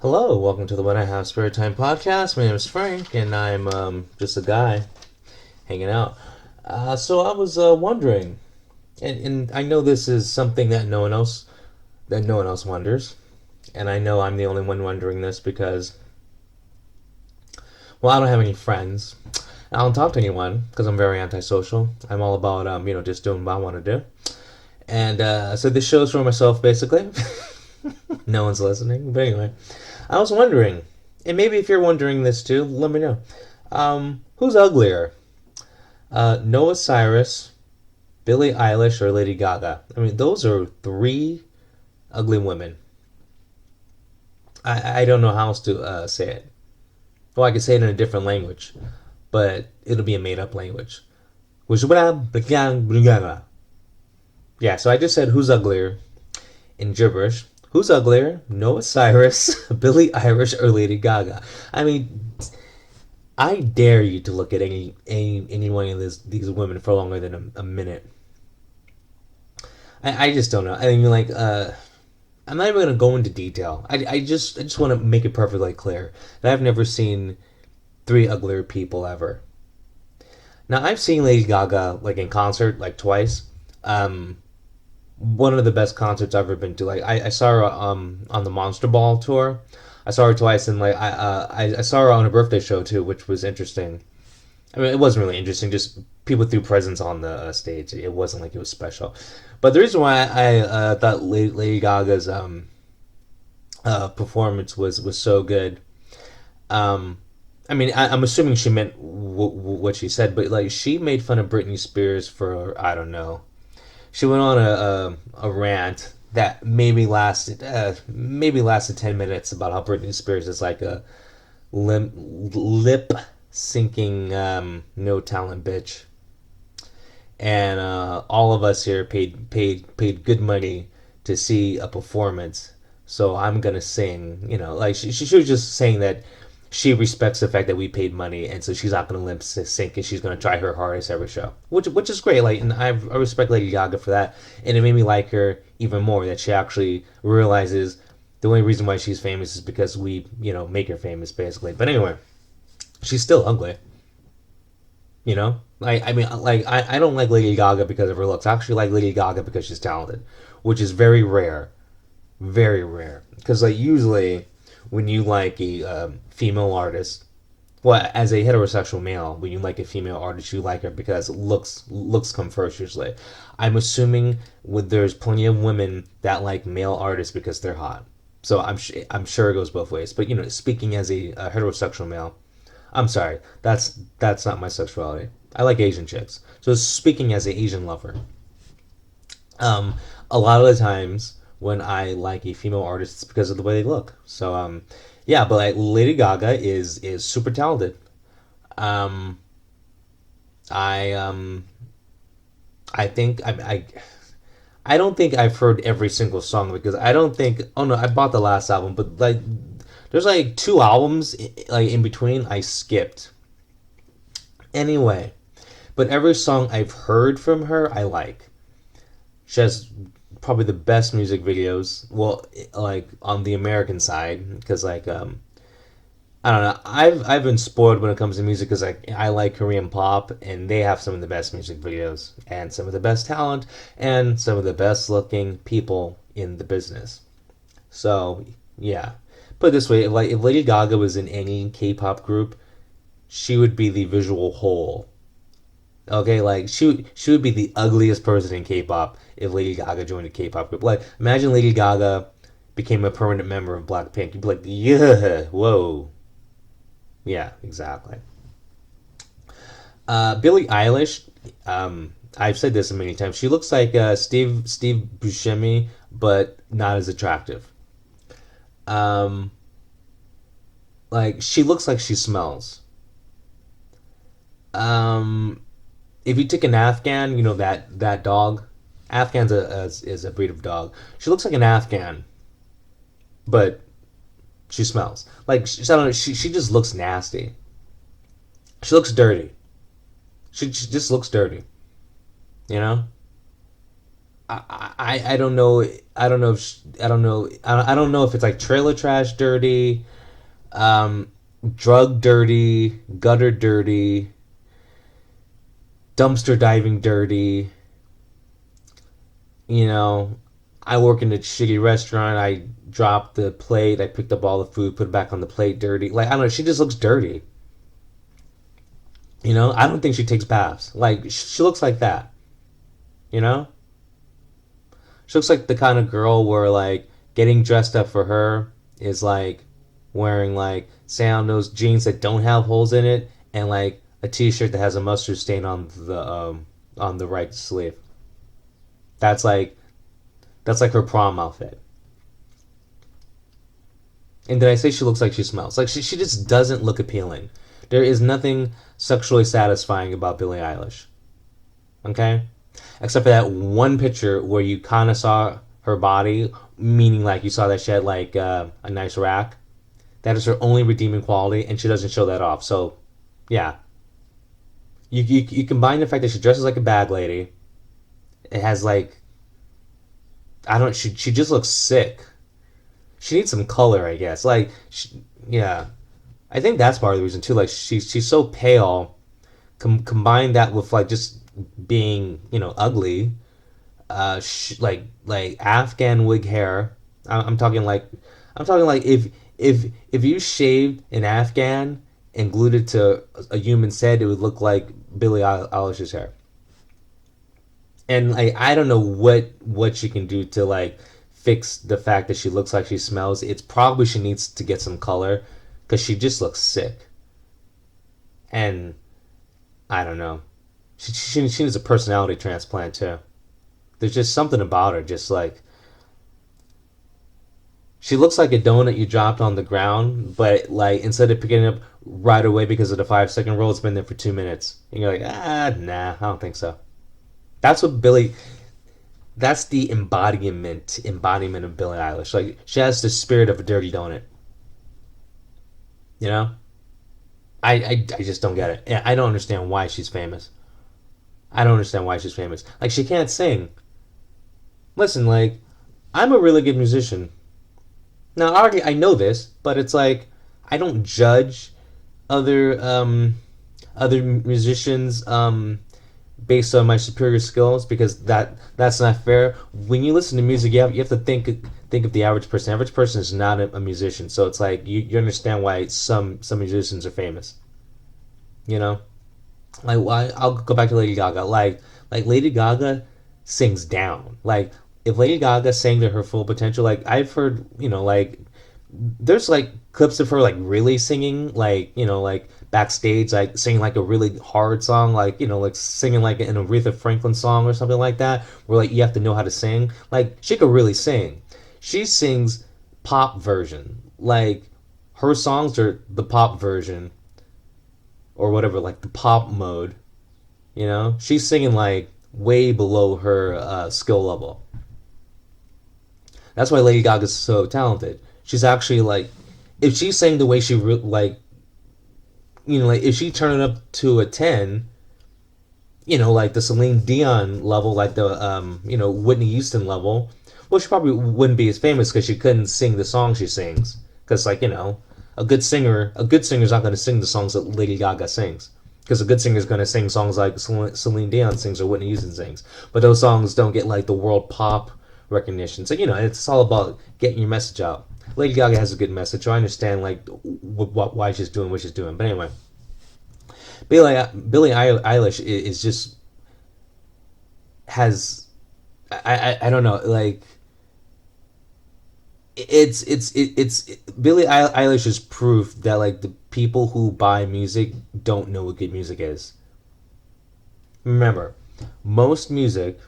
Hello, welcome to the When I Have Spare Time podcast. My name is Frank, and I'm just a guy hanging out. So I was wondering, and I know this is something that no one else wonders, and I know I'm the only one wondering this because, well, I don't have any friends. I don't talk to anyone because I'm very antisocial. I'm all about just doing what I want to do, and so this show's for myself basically. No one's listening, but anyway. I was wondering, and maybe if you're wondering this too, let me know. Who's uglier? Noah Cyrus, Billie Eilish, or Lady Gaga? I mean, those are three ugly women. I don't know how else to say it. Well, I could say it in a different language, but it'll be a made up language. Yeah, so I just said who's uglier in gibberish. Who's uglier, Noah Cyrus, Billie Eilish, or Lady Gaga? I mean, I dare you to look at any one of these women for longer than a minute. I just don't know. I mean, like, I'm not even gonna go into detail. I just want to make it perfectly clear that I've never seen three uglier people ever. Now I've seen Lady Gaga like in concert like twice. Um, One of the best concerts I've ever been to. Like I saw her on the Monster Ball tour. I saw her twice, and like I saw her on a birthday show too, which was interesting. I mean, it wasn't really interesting. Just people threw presents on the stage. It wasn't like it was special. But the reason why I thought Lady Gaga's performance was so good. Um, I mean, I'm assuming she meant what she said, but like she made fun of Britney Spears for I don't know. She went on a rant that maybe lasted 10 minutes about how Britney Spears is like a lip syncing no talent bitch, and all of us here paid good money to see a performance. So I'm gonna sing, like she was just saying that she respects the fact that we paid money, and so she's not gonna lip sync, and she's gonna try her hardest every show, which is great. Like, and I respect Lady Gaga for that, and it made me like her even more that she actually realizes the only reason why she's famous is because we make her famous basically. But anyway, she's still ugly. I mean, like I don't like Lady Gaga because of her looks. I actually like Lady Gaga because she's talented, which is very rare, very rare. Because like usually, when you like a female artist, well, as a heterosexual male, when you like a female artist, you like her because looks come first usually. I'm assuming there's plenty of women that like male artists because they're hot. So I'm sure it goes both ways. But speaking as a heterosexual male, I'm sorry, that's not my sexuality. I like Asian chicks. So speaking as an Asian lover, um, a lot of the times when I like a female artist, it's because of the way they look. So yeah, but like Lady Gaga is super talented. Um, I I think I don't think I've heard every single song because I don't think. Oh no, I bought the last album, but like there's like two albums like in between I skipped. Anyway, but every song I've heard from her I like. She has probably the best music videos. Well, like on the American side, because like I don't know. I've been spoiled when it comes to music because I like Korean pop and they have some of the best music videos and some of the best talent and some of the best looking people in the business. So yeah, put it this way: if Lady Gaga was in any K-pop group, she would be the visual whole. Okay, like she would be the ugliest person in K-pop if Lady Gaga joined a K-pop group. Like imagine Lady Gaga became a permanent member of Blackpink. You'd be like, yeah, whoa, yeah, exactly. Billie Eilish, I've said this many times. She looks like Steve Buscemi, but not as attractive. Um, like she looks like she smells. Um, if you take an Afghan, that dog. Afghan's is a breed of dog. She looks like an Afghan, but she smells like I don't know. She just looks nasty. She looks dirty. She just looks dirty. You know. I don't know. I don't know if I don't know. I don't know if it's like trailer trash dirty, um, drug dirty, gutter dirty, dumpster diving dirty. You know, I work in a shitty restaurant. I dropped the plate. I picked up all the food, put it back on the plate. Dirty. Like I don't know. She just looks dirty. You know, I don't think she takes baths. Like she looks like that. You know, she looks like the kind of girl where like getting dressed up for her is like wearing like sound those jeans that don't have holes in it and like a t-shirt that has a mustard stain on the right sleeve. That's like that's like her prom outfit. And did I say she looks like she smells? Like she just doesn't look appealing. There is nothing sexually satisfying about Billie Eilish. Okay? Except for that one picture where you kind of saw her body, meaning like you saw that she had like a nice rack. That is her only redeeming quality, and she doesn't show that off. So, yeah, you combine the fact that she dresses like a bag lady. It has like I don't. She just looks sick. She needs some color, I guess. Yeah, I think that's part of the reason too. Like she's so pale. Combine that with like just being ugly. Like Afghan wig hair. I'm talking like if you shaved an Afghan and glued it to a human's head, it would look like Billie Eilish's hair. And like I don't know what she can do to like fix the fact that she looks like she smells. It's probably she needs to get some color because she just looks sick. And I don't know. She needs a personality transplant too. There's just something about her, just like she looks like a donut you dropped on the ground, but like instead of picking it up right away because of the 5 second rule, it's been there for 2 minutes. And you're like, nah, I don't think so. That's what Billy. That's the embodiment of Billie Eilish. Like she has the spirit of a dirty donut. You know, I just don't get it. I don't understand why she's famous. I don't understand why she's famous. Like she can't sing. Listen, like I'm a really good musician. Now, already I know this, but it's like I don't judge other other musicians based on my superior skills because that's not fair. When you listen to music, you have to think of the average person. The average person is not a musician, so it's like you understand why some musicians are famous. You know, like why I'll go back to Lady Gaga. Like Lady Gaga sings down. Like if Lady Gaga sang to her full potential, like I've heard, like there's like clips of her like really singing, like like backstage, like singing like a really hard song, like like singing like an Aretha Franklin song or something like that, where like you have to know how to sing. Like she could really sing. She sings pop version. Like her songs are the pop version or whatever, like the pop mode. She's singing like way below her skill level. That's why Lady Gaga's so talented. She's actually like, if she sang the way she like, like if she turned it up to a 10, like the Celine Dion level, like the Whitney Houston level, well, she probably wouldn't be as famous because she couldn't sing the song she sings. Because like a good singer's not going to sing the songs that Lady Gaga sings. Because a good singer is going to sing songs like Celine Dion sings or Whitney Houston sings, but those songs don't get like the world pop recognition. So it's all about getting your message out. Lady Gaga has a good message, so I understand like why she's doing what she's doing. But anyway, Billie Eilish is just has I don't know, like it's Billie Eilish is proof that like the people who buy music don't know what good music is. Remember, most music,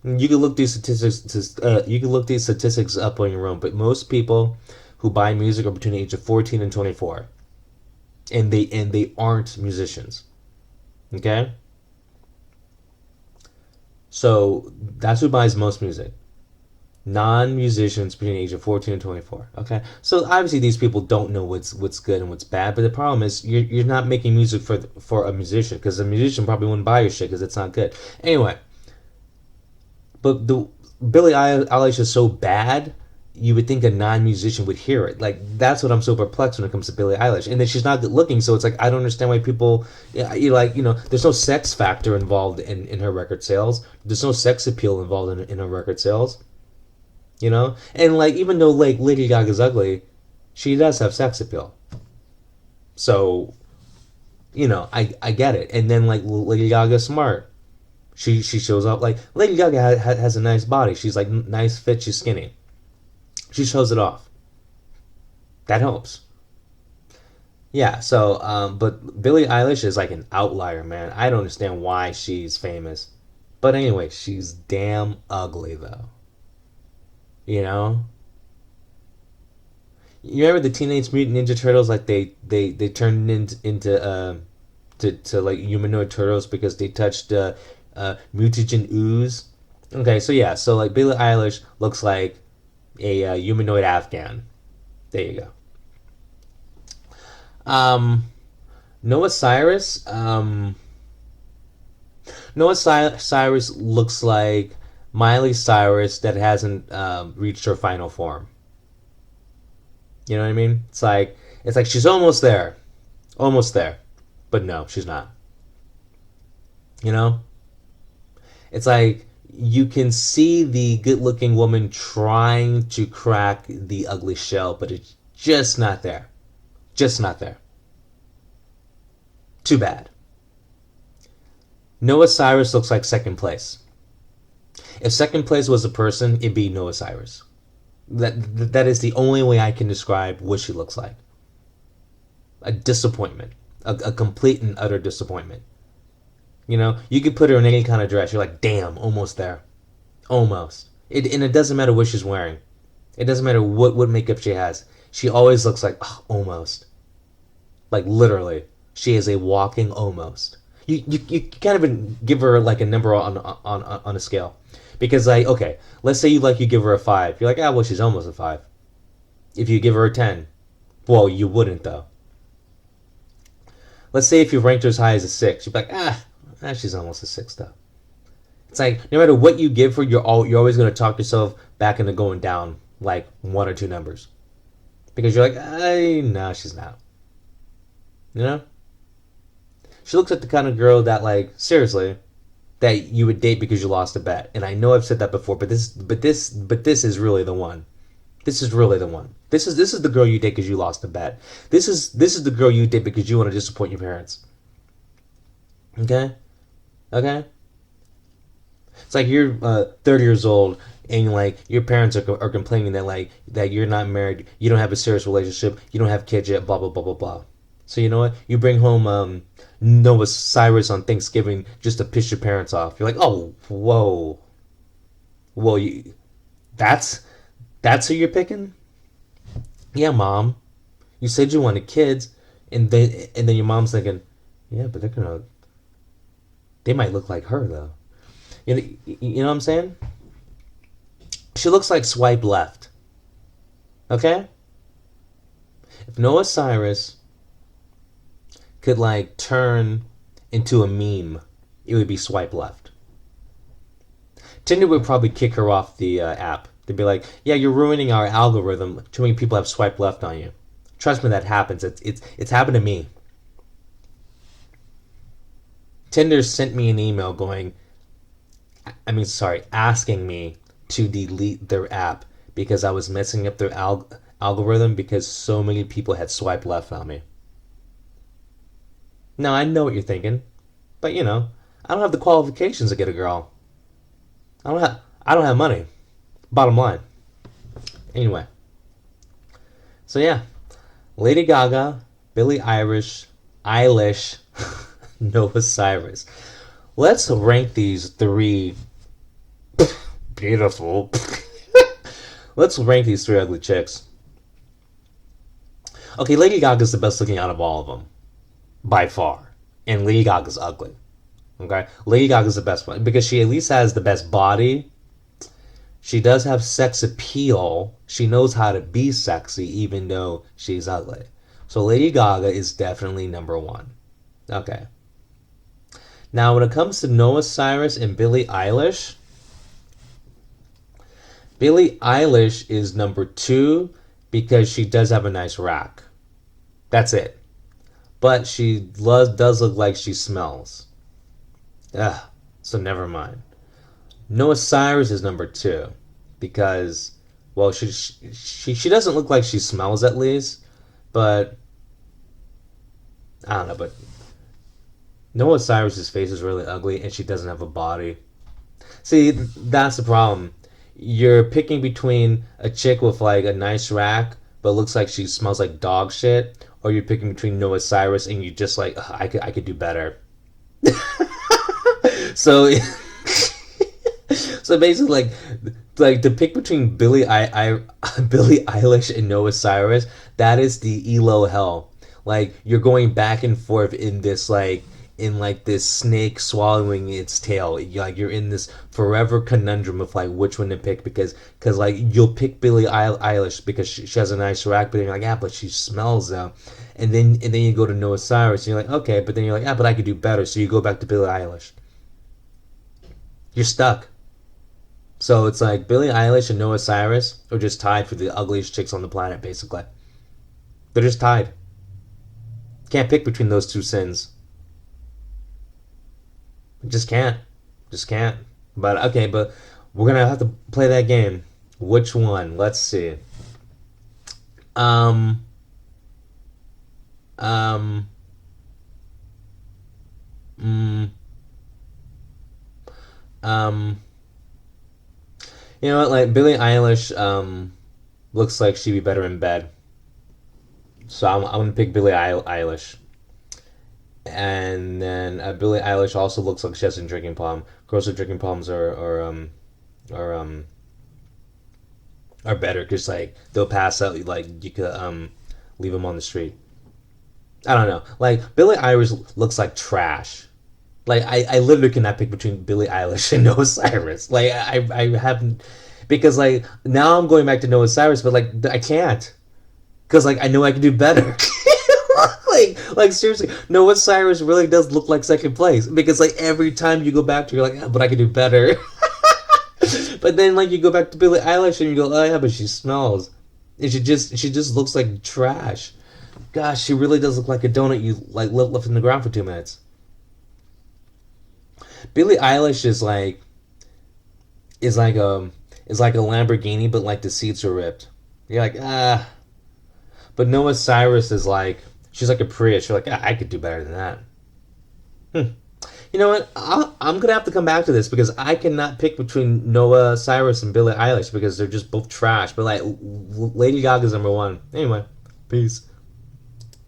you can look these statistics. You can look these statistics up on your own. But most people who buy music are between the age of 14 and 24, and they aren't musicians. Okay, so that's who buys most music. Non-musicians between the age of 14 and 24. Okay, so obviously these people don't know what's good and what's bad. But the problem is you're not making music for a musician because a musician probably wouldn't buy your shit because it's not good. Anyway, but the Billie Eilish is so bad, you would think a non-musician would hear it. Like that's what I'm so perplexed when it comes to Billie Eilish. And then she's not good looking, so it's like I don't understand why people, yeah, there's no sex factor involved in her record sales. There's no sex appeal involved in her record sales. And like even though like Lady Gaga's ugly, she does have sex appeal. So I get it. And then like Lady Gaga's smart. She shows up like Lady Gaga has a nice body. She's like nice fit. She's skinny. She shows it off. That helps. Yeah. So, but Billie Eilish is like an outlier, man. I don't understand why she's famous. But anyway, she's damn ugly though. You know. You remember the Teenage Mutant Ninja Turtles? Like they turned into to like humanoid turtles because they touched mutagen ooze. Okay, so yeah, so like Billie Eilish looks like a humanoid Afghan. There you go. Um, Noah Cyrus. Cyrus looks like Miley Cyrus that hasn't reached her final form. You know what I mean? It's like she's almost there, but no, she's not. You know, it's like you can see the good-looking woman trying to crack the ugly shell, but it's just not there. Just not there. Too bad. Noah Cyrus looks like second place. If second place was a person, it'd be Noah Cyrus. That is the only way I can describe what she looks like. A disappointment. A complete and utter disappointment. You could put her in any kind of dress. You're like, damn, almost there. Almost. And it doesn't matter what she's wearing. It doesn't matter what makeup she has. She always looks like, oh, almost. Like, literally. She is a walking almost. You can't even give her, like, a number on a scale. Because, like, okay, let's say you give her a 5. You're like, well, she's almost a 5. If you give her a 10, well, you wouldn't, though. Let's say if you ranked her as high as a 6, you'd be like, she's almost a 6, though. It's like, no matter what you give her, you're always going to talk yourself back into going down, like, 1 or 2 numbers. Because you're like, no, she's not. You know? She looks like the kind of girl that, like, seriously, that you would date because you lost a bet. And I know I've said that before, but this is really the one. This is really the one. This is the girl you date because you lost a bet. This is the girl you date because you want to disappoint your parents. Okay? Okay? It's like you're 30 years old and like your parents are complaining that like that you're not married, you don't have a serious relationship, you don't have kids yet, blah blah blah blah blah. So you know what? You bring home Noah Cyrus on Thanksgiving just to piss your parents off. You're like, oh, whoa, that's who you're picking? Yeah, mom. You said you wanted kids, and then your mom's thinking, yeah, but they might look like her though. You know what I'm saying? She looks like swipe left. Okay? If Noah Cyrus could like turn into a meme, it would be swipe left. Tinder would probably kick her off the app. They'd be like, "Yeah, you're ruining our algorithm. Too many people have swiped left on you." Trust me, that happens. It's happened to me. Tinder sent me an email asking me to delete their app because I was messing up their algorithm because so many people had swiped left on me. Now I know what you're thinking, but I don't have the qualifications to get a girl. I don't have money. Bottom line. Anyway. So yeah. Lady Gaga, Billie Eilish, Noah Cyrus. Let's rank these 3 beautiful. Let's rank these 3 ugly chicks. Okay, Lady Gaga's the best looking out of all of them. By far. And Lady Gaga's ugly. Okay? Lady Gaga's the best one because she at least has the best body. She does have sex appeal. She knows how to be sexy even though she's ugly. So Lady Gaga is definitely number 1. Okay. Now when it comes to Noah Cyrus and Billie Eilish, Billie Eilish is number two because she does have a nice rack. That's it. But does look like she smells. Ugh, so never mind. Noah Cyrus is number two because, well, she doesn't look like she smells at least, but I don't know. But Noah Cyrus's face is really ugly, and she doesn't have a body. See, that's the problem. You're picking between a chick with like a nice rack, but looks like she smells like dog shit, or you're picking between Noah Cyrus and you just like I could do better. So so basically like to pick between Billie Eilish and Noah Cyrus, that is the elo hell. Like you're going back and forth in like this snake swallowing its tail. You're in this forever conundrum of like which one to pick because like you'll pick Billie Eilish because she has a nice rack, but then you're like but she smells though, and then you go to Noah Cyrus and you're like okay, but then you're like but I could do better, so you go back to Billie Eilish. You're stuck. So it's like Billie Eilish and Noah Cyrus are just tied for the ugliest chicks on the planet, basically. They're just tied. Can't pick between those two sins. Just can't. Just can't. But okay, but we're gonna have to play that game. Which one? Let's see. Um um mm, um you know what, like Billie Eilish looks like she'd be better in bed. So I'm gonna pick Billie Eilish. And then Billie Eilish also looks like she has a drinking problem. Girls with drinking problems are um are better because like they'll pass out. Like you could leave them on the street. I don't know. Like Billie Eilish looks like trash. Like I literally cannot pick between Billie Eilish and Noah Cyrus. Like I haven't because like now I'm going back to Noah Cyrus, but like I can't because like I know I can do better. Like seriously, Noah Cyrus really does look like second place because like every time you go back to, you're like, but I could do better. But then like you go back to Billie Eilish and you go, oh yeah, but she smells, and she just looks like trash. Gosh, she really does look like a donut you like left in the ground for 2 minutes. Billie Eilish is like a Lamborghini, but like the seats are ripped. You're like but Noah Cyrus is like she's like a Prius. You're like I could do better than that. You know what? I'm gonna have to come back to this because I cannot pick between Noah Cyrus and Billie Eilish because they're just both trash. But like Lady Gaga's number one. Anyway, peace.